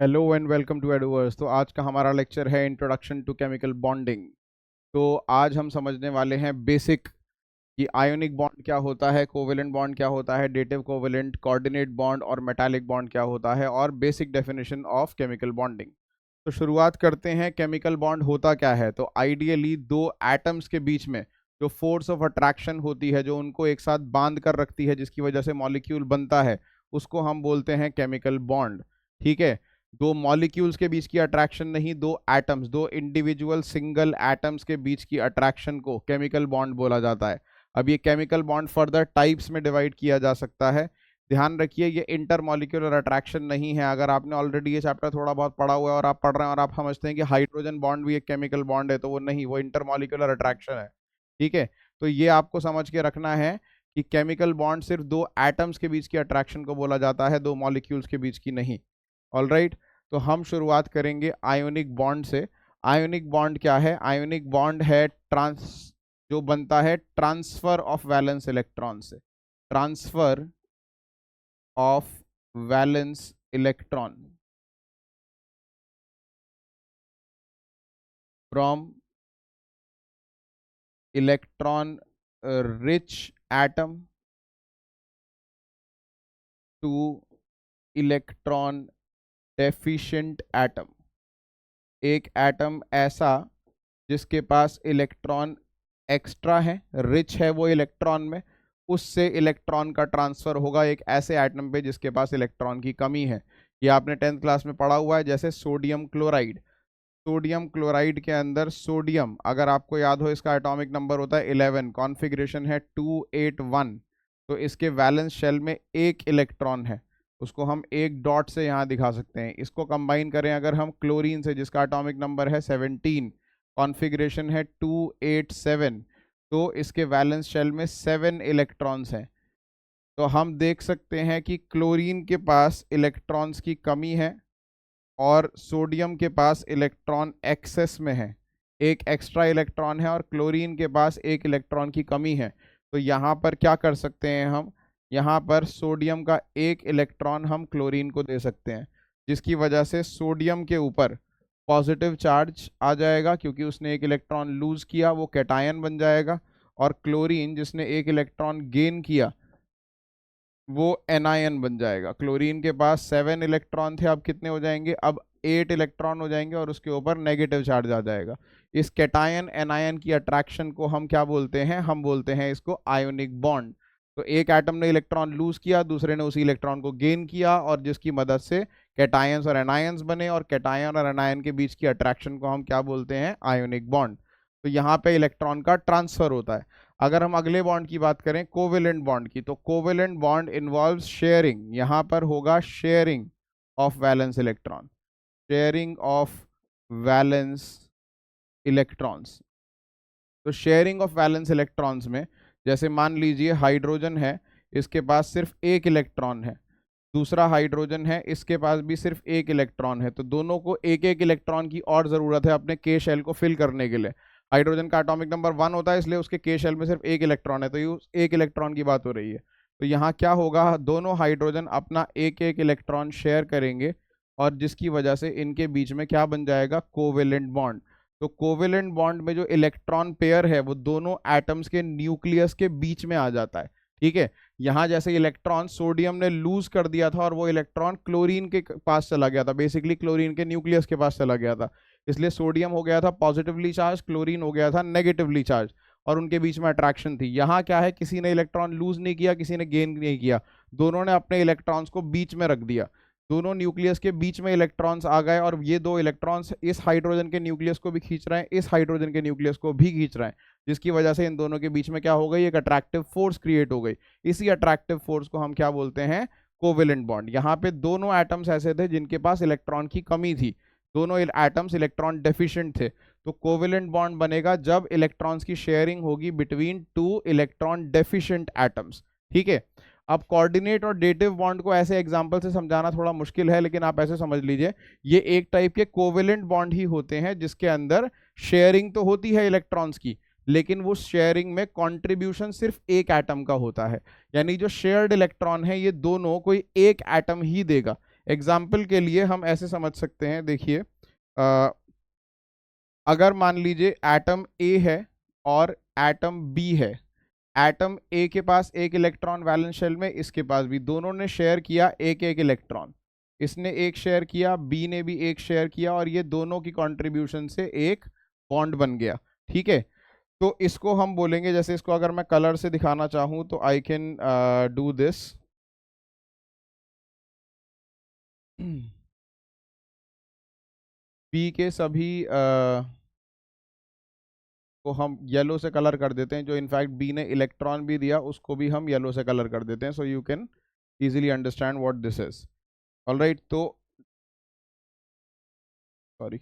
Hello and welcome to Adverse. तो आज का हमारा लेक्चर है इंट्रोडक्शन टू केमिकल बॉन्डिंग। तो आज हम समझने वाले हैं बेसिक कि आयोनिक बॉन्ड क्या होता है, कोवेलेंट बॉन्ड क्या होता है, डेटिव कोवेलेंट, कोऑर्डिनेट बॉन्ड और मेटालिक बॉन्ड क्या होता है, और basic definition of chemical bonding. तो शुरुआत करते हैं। केमिकल बॉन्ड होता क्या है? तो आइडियली दो एटम्स के बीच में जो फोर्स ऑफ अट्रैक्शन होती है, जो उनको एक साथ बांध कर रखती है, जिसकी वजह से मॉलिक्यूल बनता है, उसको हम बोलते हैं केमिकल बॉन्ड। ठीक है। दो मॉलिक्यूल्स के बीच की अट्रैक्शन नहीं, दो एटम्स, दो इंडिविजुअल सिंगल एटम्स के बीच की अट्रैक्शन को केमिकल बॉन्ड बोला जाता है। अब ये केमिकल बॉन्ड फर्दर टाइप्स में डिवाइड किया जा सकता है। ध्यान रखिए, ये इंटरमॉलिक्यूलर अट्रैक्शन नहीं है। अगर आपने ऑलरेडी ये चैप्टर थोड़ा बहुत पढ़ा हुआ है और आप पढ़ रहे हैं और आप समझते हैं कि हाइड्रोजन बॉन्ड भी एक केमिकल बॉन्ड है, तो वो नहीं, वो इंटरमॉलिक्यूलर अट्रैक्शन है। ठीक है। तो ये आपको समझ के रखना है कि केमिकल बॉन्ड सिर्फ दो एटम्स के बीच की अट्रैक्शन को बोला जाता है, दो मॉलिक्यूल्स के बीच की नहीं। ऑलराइट। तो हम शुरुआत करेंगे आयोनिक बॉन्ड से। आयोनिक बॉन्ड क्या है? आयोनिक बॉन्ड है जो बनता है ट्रांसफर ऑफ वैलेंस इलेक्ट्रॉन से। Transfer of valence electron from electron rich atom two electron deficient atom. एक एटम ऐसा जिसके पास इलेक्ट्रॉन एक्स्ट्रा है, रिच है वो इलेक्ट्रॉन में, उससे इलेक्ट्रॉन का ट्रांसफर होगा एक ऐसे एटम पे जिसके पास इलेक्ट्रॉन की कमी है। ये आपने 10th क्लास में पढ़ा हुआ है, जैसे सोडियम क्लोराइड। सोडियम क्लोराइड के अंदर सोडियम, अगर आपको याद हो, इसका एटॉमिक नंबर होता है 11, कॉन्फ़िगरेशन है 281। तो इसके वैलेंस शेल में एक इलेक्ट्रॉन है, उसको हम एक डॉट से यहाँ दिखा सकते हैं। इसको कंबाइन करें अगर हम क्लोरीन से, जिसका एटॉमिक नंबर है 17, कॉन्फ़िगरेशन है 287, तो इसके वैलेंस शेल में 7 इलेक्ट्रॉन्स हैं। तो हम देख सकते हैं कि क्लोरीन के पास इलेक्ट्रॉन्स की कमी है और सोडियम के पास इलेक्ट्रॉन एक्सेस में है, एक एक्स्ट्रा इलेक्ट्रॉन है, और क्लोरीन के पास एक इलेक्ट्रॉन की कमी है। तो यहाँ पर क्या कर सकते हैं हम? यहाँ पर सोडियम का एक इलेक्ट्रॉन हम क्लोरीन को दे सकते हैं, जिसकी वजह से सोडियम के ऊपर पॉजिटिव चार्ज आ जाएगा, क्योंकि उसने एक इलेक्ट्रॉन लूज किया, वो कैटायन बन जाएगा। और क्लोरीन जिसने एक इलेक्ट्रॉन गेन किया, वो एनायन बन जाएगा। क्लोरीन के पास 7 इलेक्ट्रॉन थे, अब कितने हो जाएंगे? अब 8 इलेक्ट्रॉन हो जाएंगे, और उसके ऊपर नेगेटिव चार्ज आ जाएगा। इस कैटायन एनायन की अट्रैक्शन को हम क्या बोलते हैं? हम बोलते हैं इसको आयोनिक बॉन्ड। तो एक एटम ने इलेक्ट्रॉन लूज किया, दूसरे ने उसी इलेक्ट्रॉन को गेन किया, और जिसकी मदद से कैटायंस और एनायंस बने, और कैटायन और एनायन के बीच की अट्रैक्शन को हम क्या बोलते हैं? Ionic bond. तो यहाँ पे इलेक्ट्रॉन का ट्रांसफर होता है। अगर हम अगले बॉन्ड की बात करें, कोवेलेंट बॉन्ड की, तो कोवेलेंट बॉन्ड इन्वॉल्व शेयरिंग। यहां पर होगा sharing of valence electron, sharing of valence electrons. तो शेयरिंग ऑफ वैलेंस इलेक्ट्रॉन्स में, जैसे मान लीजिए हाइड्रोजन है, इसके पास सिर्फ एक इलेक्ट्रॉन है, दूसरा हाइड्रोजन है, इसके पास भी सिर्फ एक इलेक्ट्रॉन है, तो दोनों को एक एक इलेक्ट्रॉन की और ज़रूरत है अपने के शेल को फिल करने के लिए। हाइड्रोजन का एटॉमिक नंबर 1 होता है, इसलिए उसके के शेल में सिर्फ एक इलेक्ट्रॉन है, तो ये एक इलेक्ट्रॉन की बात हो रही है। तो यहाँ क्या होगा? दोनों हाइड्रोजन अपना एक एक इलेक्ट्रॉन शेयर करेंगे, और जिसकी वजह से इनके बीच में क्या बन जाएगा? Covalent bond. तो कोवेलेंट बॉन्ड में जो इलेक्ट्रॉन पेयर है, वो दोनों एटम्स के न्यूक्लियस के बीच में आ जाता है। ठीक है। यहाँ जैसे इलेक्ट्रॉन सोडियम ने लूज कर दिया था, और वो इलेक्ट्रॉन क्लोरीन के पास चला गया था, बेसिकली क्लोरीन के न्यूक्लियस के पास चला गया था, इसलिए सोडियम हो गया था पॉजिटिवली चार्ज, क्लोरीन हो गया था नेगेटिवली चार्ज, और उनके बीच में अट्रैक्शन थी। यहाँ क्या है? किसी ने इलेक्ट्रॉन लूज नहीं किया, किसी ने गेन नहीं किया, दोनों ने अपने इलेक्ट्रॉन्स को बीच में रख दिया, दोनों न्यूक्लियस के बीच में इलेक्ट्रॉन्स आ गए, और ये दो इलेक्ट्रॉन्स इस हाइड्रोजन के न्यूक्लियस को भी खींच रहे हैं, इस हाइड्रोजन के न्यूक्लियस को भी खींच रहे हैं, जिसकी वजह से इन दोनों के बीच में क्या हो गई? एक अट्रैक्टिव फोर्स क्रिएट हो गई। इसी अट्रैक्टिव फोर्स को हम क्या बोलते हैं? Covalent bond. यहाँ पे दोनों एटम्स ऐसे थे जिनके पास इलेक्ट्रॉन की कमी थी, दोनों एटम्स इलेक्ट्रॉन डेफिशिएंट थे। तो कोवेलेंट बॉन्ड बनेगा जब इलेक्ट्रॉन्स की शेयरिंग होगी between two electron deficient atoms. ठीक है। अब कोऑर्डिनेट और डेटिव बॉन्ड को ऐसे एग्जांपल से समझाना थोड़ा मुश्किल है, लेकिन आप ऐसे समझ लीजिए, ये एक टाइप के कोवेलेंट बॉन्ड ही होते हैं जिसके अंदर शेयरिंग तो होती है इलेक्ट्रॉन्स की, लेकिन वो शेयरिंग में कंट्रीब्यूशन सिर्फ एक एटम का होता है। यानी जो शेयर्ड इलेक्ट्रॉन है, ये दोनों कोई एक एटम ही देगा। एग्जाम्पल के लिए हम ऐसे समझ सकते हैं, देखिए अगर मान लीजिए एटम ए है और एटम बी है, एटम ए के पास एक इलेक्ट्रॉन वैलेंस शेल में, इसके पास भी, दोनों ने शेयर किया एक एक इलेक्ट्रॉन, इसने एक शेयर किया, बी ने भी एक शेयर किया, और ये दोनों की कंट्रीब्यूशन से एक बॉन्ड बन गया। ठीक है, तो इसको हम बोलेंगे, जैसे इसको अगर मैं कलर से दिखाना चाहूं तो आई कैन डू दिस। बी के सभी को हम येलो से कलर कर देते हैं, जो इनफैक्ट बी ने इलेक्ट्रॉन भी दिया उसको भी हम येलो से कलर कर देते हैं, so you can easily understand what this is. Alright, तो सॉरी,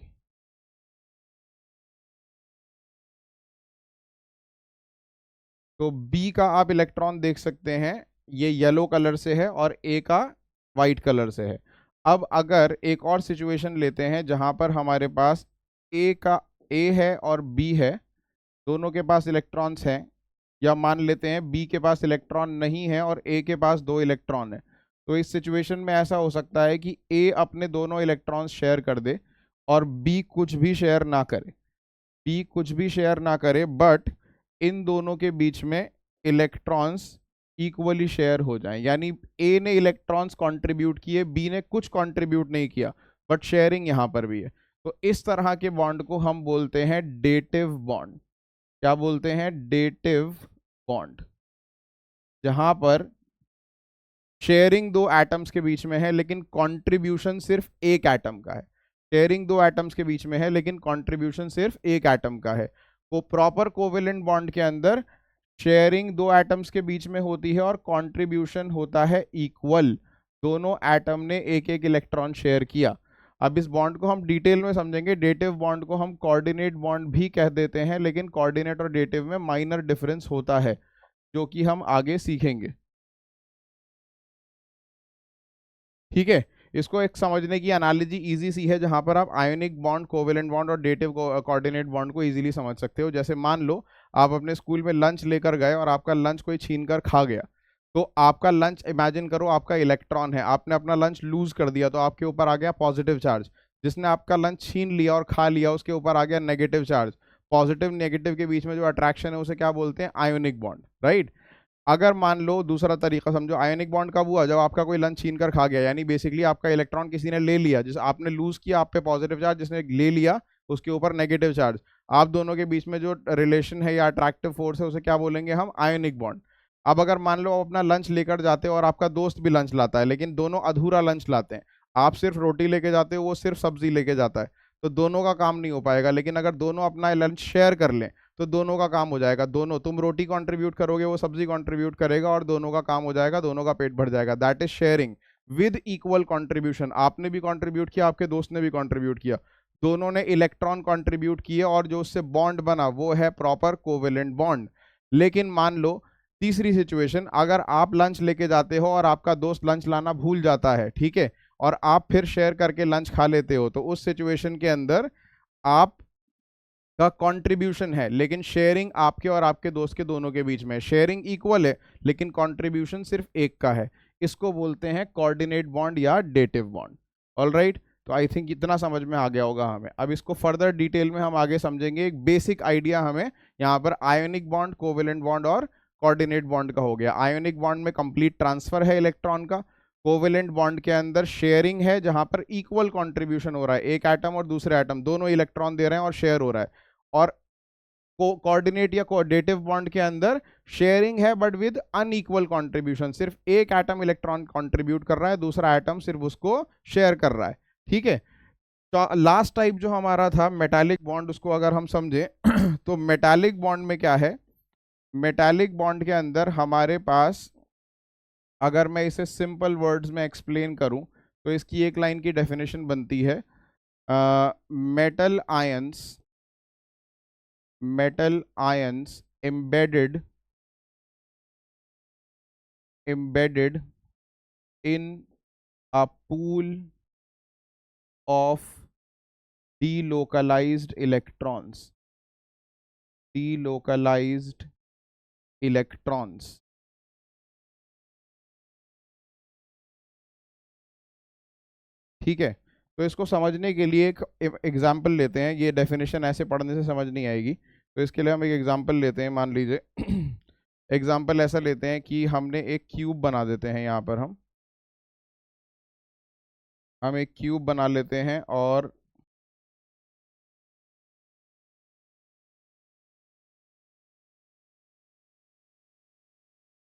तो बी का आप इलेक्ट्रॉन देख सकते हैं, ये येलो कलर से है और ए का वाइट कलर से है। अब अगर एक और सिचुएशन लेते हैं जहां पर हमारे पास ए है और बी है, दोनों के पास इलेक्ट्रॉन्स हैं, या मान लेते हैं बी के पास इलेक्ट्रॉन नहीं है और ए के पास दो इलेक्ट्रॉन है, तो इस सिचुएशन में ऐसा हो सकता है कि ए अपने दोनों इलेक्ट्रॉन्स शेयर कर दे और बी कुछ भी शेयर ना करे, बी कुछ भी शेयर ना करे, बट इन दोनों के बीच में इलेक्ट्रॉन्स इक्वली शेयर हो जाएं, यानी ए ने इलेक्ट्रॉन्स कंट्रीब्यूट किए, बी ने कुछ कंट्रीब्यूट नहीं किया, बट शेयरिंग यहां पर भी है। तो इस तरह के बॉन्ड को हम बोलते हैं डेटिव बॉन्ड। क्या बोलते हैं? डेटिव बॉन्ड, जहां पर शेयरिंग दो एटम्स के बीच में है लेकिन कंट्रीब्यूशन सिर्फ एक एटम का है। शेयरिंग दो एटम्स के बीच में है लेकिन कंट्रीब्यूशन सिर्फ एक एटम का है। वो प्रॉपर कोवेलेंट बॉन्ड के अंदर शेयरिंग दो एटम्स के बीच में होती है और कंट्रीब्यूशन होता है इक्वल, दोनों एटम ने एक एक इलेक्ट्रॉन शेयर किया। अब इस बॉन्ड को हम डिटेल में समझेंगे। डेटिव बॉन्ड को हम कोऑर्डिनेट बॉन्ड भी कह देते हैं, लेकिन कोऑर्डिनेट और डेटिव में माइनर डिफरेंस होता है, जो कि हम आगे सीखेंगे। ठीक है, इसको एक समझने की एनालॉजी इजी सी है, जहां पर आप आयोनिक बॉन्ड, कोवेलेंट बॉन्ड और डेटिव कोऑर्डिनेट बॉन्ड को इजीली समझ सकते हो। जैसे मान लो आप अपने स्कूल में लंच लेकर गए और आपका लंच कोई छीन कर खा गया, तो आपका लंच, इमेजिन करो आपका इलेक्ट्रॉन है, आपने अपना लंच लूज कर दिया तो आपके ऊपर आ गया पॉजिटिव चार्ज। जिसने आपका लंच छीन लिया और खा लिया उसके ऊपर आ गया नेगेटिव चार्ज। पॉजिटिव नेगेटिव के बीच में जो अट्रैक्शन है उसे क्या बोलते हैं? Ionic bond, right. अगर मान लो दूसरा तरीका समझो, आयोनिक बॉन्ड कब हुआ? जब आपका कोई लंच छीन कर खा गया, यानी बेसिकली आपका इलेक्ट्रॉन किसी ने ले लिया, जिसे आपने लूज किया, आप पे पॉजिटिव चार्ज, जिसने ले लिया उसके ऊपर नेगेटिव चार्ज। आप दोनों के बीच में जो रिलेशन है या अट्रैक्टिव फोर्स है उसे क्या बोलेंगे हम? Ionic bond. अब अगर मान लो आप अपना लंच लेकर जाते हो और आपका दोस्त भी लंच लाता है, लेकिन दोनों अधूरा लंच लाते हैं, आप सिर्फ रोटी लेके जाते हो, वो सिर्फ सब्जी लेके जाता है, तो दोनों का काम नहीं हो पाएगा। लेकिन अगर दोनों अपना लंच शेयर कर लें तो दोनों का काम हो जाएगा। दोनों, तुम रोटी कंट्रीब्यूट करोगे, वो सब्जी कंट्रीब्यूट करेगा, और दोनों का काम हो जाएगा, दोनों का पेट भर जाएगा। That is sharing with equal contribution. आपने भी कंट्रीब्यूट किया, आपके दोस्त ने भी कंट्रीब्यूट किया, दोनों ने इलेक्ट्रॉन कंट्रीब्यूट किए, और जो उससे बॉन्ड बना वो है प्रॉपर कोवेलेंट बॉन्ड। लेकिन मान लो तीसरी सिचुएशन, अगर आप लंच लेके जाते हो और आपका दोस्त लंच लाना भूल जाता है, ठीक है, और आप फिर शेयर करके लंच खा लेते हो, तो उस सिचुएशन के अंदर आप का कंट्रीब्यूशन है, लेकिन शेयरिंग आपके और आपके दोस्त के दोनों के बीच में, शेयरिंग इक्वल है लेकिन कंट्रीब्यूशन सिर्फ एक का है। इसको बोलते हैं कोऑर्डिनेट बॉन्ड या डेटिव बॉन्ड। ऑलराइट, तो आई थिंक इतना समझ में आ गया होगा हमें। अब इसको फर्दर डिटेल में हम आगे समझेंगे। एक बेसिक आइडिया हमें यहाँ पर आयोनिक बॉन्ड, कोवेलेंट बॉन्ड और कोऑर्डिनेट बॉन्ड का हो गया। आयोनिक बॉन्ड में कंप्लीट ट्रांसफर है इलेक्ट्रॉन का। कोवेलेंट बॉन्ड के अंदर शेयरिंग है, जहां पर इक्वल कंट्रीब्यूशन हो रहा है, एक एटम और दूसरे एटम दोनों इलेक्ट्रॉन दे रहे हैं और शेयर हो रहा है। और कोऑर्डिनेट या कोऑर्डिनेटिव बॉन्ड के अंदर शेयरिंग है बट विद अनइक्वल कंट्रीब्यूशन, सिर्फ एक एटम इलेक्ट्रॉन कंट्रीब्यूट कर रहा है, दूसरा एटम सिर्फ उसको शेयर कर रहा है। ठीक है, तो लास्ट टाइप जो हमारा था मेटालिक बॉन्ड, उसको अगर हम समझे तो मेटालिक बॉन्ड में क्या है? मेटालिक बॉन्ड के अंदर हमारे पास, अगर मैं इसे सिंपल वर्ड्स में एक्सप्लेन करूं तो इसकी एक लाइन की डेफिनेशन बनती है, metal ions, metal ions embedded in a pool of delocalized electrons ठीक है, तो इसको समझने के लिए एक एग्जाम्पल लेते हैं। ये डेफिनेशन ऐसे पढ़ने से समझ नहीं आएगी, तो इसके लिए हम एक एग्जाम्पल लेते हैं। मान लीजिए एग्जाम्पल ऐसा लेते हैं कि हमने एक क्यूब बना देते हैं। यहाँ पर हम एक क्यूब बना लेते हैं, और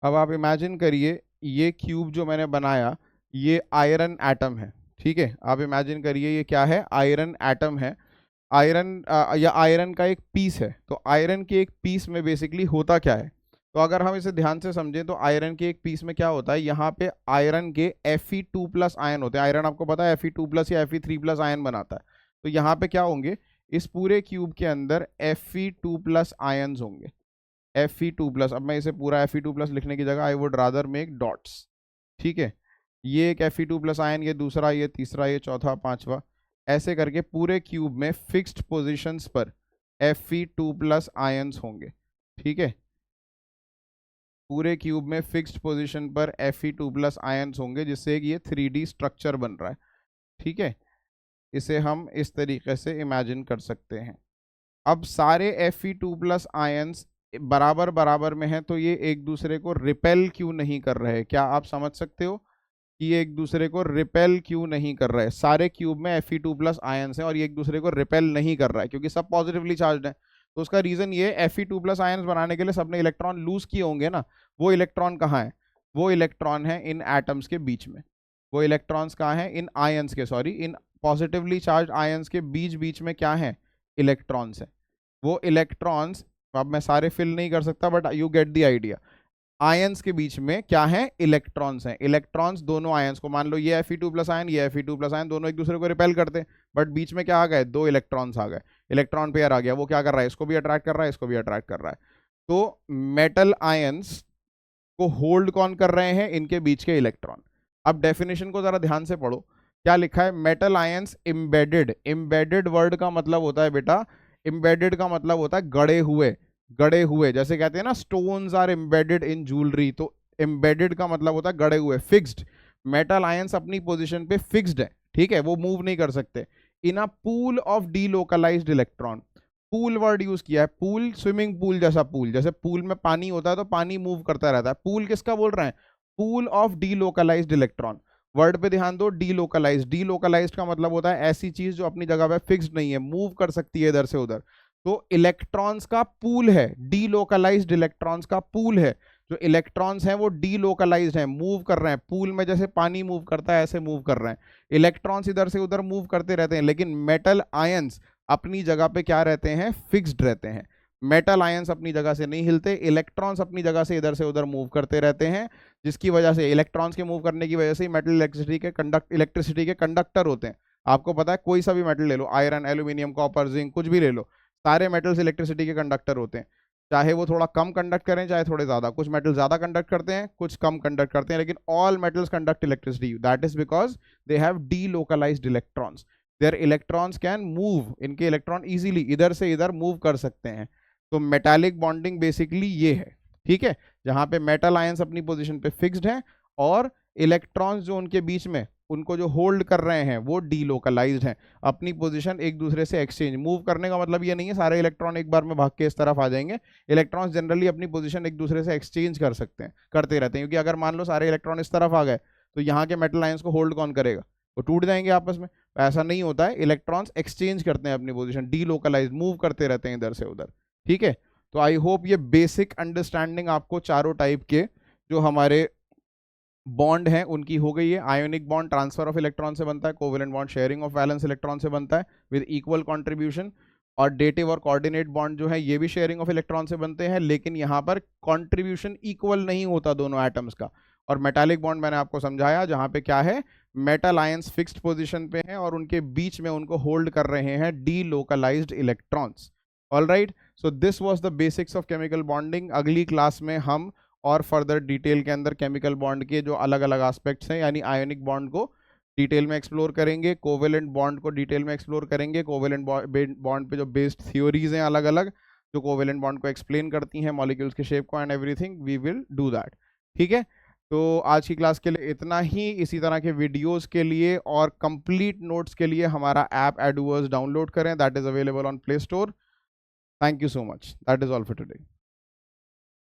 अब आप इमेजिन करिए ये क्यूब जो मैंने बनाया ये आयरन एटम है। ठीक है, आप इमेजिन करिए ये क्या है, आयरन एटम है। आयरन या आयरन का एक पीस है। तो आयरन के एक पीस में बेसिकली होता क्या है, तो अगर हम इसे ध्यान से समझें तो आयरन के एक पीस में क्या होता है, यहाँ पे आयरन के Fe2+ आयन होते हैं। आयरन आपको पता है Fe2+ या Fe3+ आयन बनाता है। तो यहाँ पे क्या होंगे, इस पूरे क्यूब के अंदर Fe2+ आयन्स होंगे। Fe2+, अब मैं इसे पूरा Fe2+ लिखने की जगह I would rather make dots. ठीक है, ये एक Fe2+ आयन, ये दूसरा, ये तीसरा, ये चौथा, पांचवा, ऐसे करके पूरे क्यूब में फिक्स्ड पोजीशंस पर Fe2+ आयन्स होंगे। ठीक है, पूरे क्यूब में फिक्स्ड पोजीशन पर Fe2+ आयन्स होंगे, जिससे कि ये 3D स्ट्रक्चर बन रहा है। ठीक है, इसे हम इस तरीके से इमेजिन कर सकते हैं। अब सारे Fe2+ आयन्स बराबर बराबर में हैं, तो ये एक दूसरे को रिपेल क्यों नहीं कर रहे? क्या आप समझ सकते हो कि ये एक दूसरे को रिपेल क्यों नहीं कर रहे? सारे क्यूब में Fe2+ आयन्स हैं और ये एक दूसरे को रिपेल नहीं कर रहा है, क्योंकि सब पॉजिटिवली चार्ज्ड है। तो उसका रीजन ये, Fe2+ आयन्स बनाने के लिए सबने इलेक्ट्रॉन लूज किए होंगे ना। वो इलेक्ट्रॉन कहाँ है? वो इलेक्ट्रॉन है इन एटम्स के बीच में। वो इलेक्ट्रॉन्स कहाँ है? इन आयन्स के, सॉरी, इन पॉजिटिवली चार्ज आयन्स के बीच बीच में क्या है? इलेक्ट्रॉन्स है। वो इलेक्ट्रॉन्स, अब मैं सारे फिल नहीं कर सकता, but you get the idea. Ions के बीच में क्या है? इलेक्ट्रॉन्स हैं। इलेक्ट्रॉन्स दोनों आयंस को, मान लो ये Fe2+ आयन, ये Fe2+ आयन, दोनों एक दूसरे को रिपेल करते हैं, बट बीच में क्या आ गए? दो इलेक्ट्रॉन्स आ गए, इलेक्ट्रॉन पेयर आ गया। वो क्या कर रहा है? इसको भी अट्रैक्ट कर रहा है, इसको भी अट्रैक्ट कर रहा है। तो मेटल आयंस को होल्ड कौन कर रहे हैं? इनके बीच के इलेक्ट्रॉन। अब डेफिनेशन को जरा ध्यान से पढ़ो, क्या लिखा है? Metal ions embedded. Embedded word का मतलब होता है बेटा, इम्बेडेड का मतलब होता है गड़े हुए। गड़े हुए, जैसे कहते हैं ना stones are embedded in jewellery, तो एम्बेडेड का मतलब होता है गड़े हुए, फिक्स्ड। मेटल आयंस अपनी पोजीशन पे फिक्स्ड है। ठीक है, वो मूव नहीं कर सकते। In a pool of delocalised electron. Pool word use किया है। पूल, स्विमिंग पूल जैसा पूल, जैसे पूल में पानी होता है तो पानी मूव करता रहता है। पूल किसका बोल रहे हैं? Pool of delocalised electron. Word पे ध्यान दो, डीलोकलाइज्ड। डीलोकलाइज्ड का मतलब होता है ऐसी चीज जो अपनी जगह पे फिक्स्ड नहीं है, मूव कर सकती है इधर से उधर। तो इलेक्ट्रॉन्स का पूल है, डीलोकलाइज्ड इलेक्ट्रॉन्स का पूल है। जो इलेक्ट्रॉन्स हैं वो डीलोकलाइज्ड हैं, मूव कर रहे हैं। पूल में जैसे पानी मूव करता है ऐसे मूव कर रहे हैं। इलेक्ट्रॉन्स इधर से उधर मूव करते रहते हैं, लेकिन मेटल आयंस अपनी जगह पे क्या रहते हैं? फिक्स्ड रहते हैं। मेटल आयंस अपनी जगह से नहीं हिलते, इलेक्ट्रॉन्स अपनी जगह से इधर से उधर मूव करते रहते हैं, जिसकी वजह से, इलेक्ट्रॉन्स के मूव करने की वजह से मेटल इलेक्ट्रिसिटी के कंडक्टर होते हैं। आपको पता है, कोई सा भी मेटल ले लो, आयरन, एल्यूमिनियम, कॉपर, जिंक, कुछ भी ले लो, सारे मेटल्स इलेक्ट्रिसिटी के कंडक्टर होते हैं। चाहे वो थोड़ा कम कंडक्ट करें, चाहे थोड़े ज्यादा। कुछ मेटल ज्यादा कंडक्ट करते हैं, कुछ कम कंडक्ट करते हैं, लेकिन all metals conduct electricity. That is because they have delocalised electrons. Their electrons can move, इनके इलेक्ट्रॉन इजीली इधर से इधर मूव कर सकते हैं। तो मेटालिक बॉन्डिंग बेसिकली ये है। ठीक है, जहां पे मेटल आयंस अपनी पोजीशन पे फिक्स्ड हैं और इलेक्ट्रॉन्स जो उनके बीच में उनको जो होल्ड कर रहे हैं वो डीलोकलाइज्ड हैं, अपनी पोजीशन एक दूसरे से एक्सचेंज। मूव करने का मतलब ये नहीं है सारे इलेक्ट्रॉन एक बार में भाग के इस तरफ आ जाएंगे। इलेक्ट्रॉन्स जनरली अपनी पोजीशन एक दूसरे से एक्सचेंज कर सकते हैं, करते रहते हैं, क्योंकि अगर मान लो सारे इलेक्ट्रॉन इस तरफ आ गए तो यहाँ के मेटल आयंस को होल्ड कौन करेगा? वो टूट जाएंगे आपस में। ऐसा नहीं होता है, इलेक्ट्रॉन्स एक्सचेंज करते हैं अपनी पोजीशन, डीलोकलाइज, मूव करते रहते हैं इधर से उधर। ठीक है, तो आई होप ये बेसिक अंडरस्टैंडिंग आपको चारों टाइप के जो हमारे बॉन्ड हैं उनकी हो गई है। Ionic bond transfer of electron से बनता है, covalent bond sharing of valence electron से बनता है विद इक्वल कंट्रीब्यूशन, और डेटिव और कोऑर्डिनेट बॉन्ड जो है ये भी शेयरिंग ऑफ इलेक्ट्रॉन से बनते हैं, लेकिन यहाँ पर कंट्रीब्यूशन इक्वल नहीं होता दोनों एटम्स का। और मेटालिक बॉन्ड मैंने आपको समझाया, जहाँ पे क्या है, मेटल आयंस फिक्स्ड पोजीशन पे हैं और उनके बीच में उनको होल्ड कर रहे हैं delocalised electrons. Alright, so this was the basics of chemical bonding. अगली क्लास में हम और फर्दर डिटेल के अंदर केमिकल बॉन्ड के जो अलग अलग एस्पेक्ट्स हैं, यानी आयोनिक बॉन्ड को डिटेल में एक्सप्लोर करेंगे, कोवेलेंट बॉन्ड को डिटेल में एक्सप्लोर करेंगे, कोवेलेंट बॉन्ड पे जो बेस्ड थ्योरीज हैं अलग अलग जो कोवेलेंट बॉन्ड को एक्सप्लेन करती हैं, मॉलिक्यूल्स के शेप को and everything, we will do that. ठीक है, तो आज की क्लास के लिए इतना ही। इसी तरह के वीडियोस के लिए और कंप्लीट नोट्स के लिए हमारा ऐप एडुवर्स डाउनलोड करें, that is available on play store. Thank you so much, that is all for today.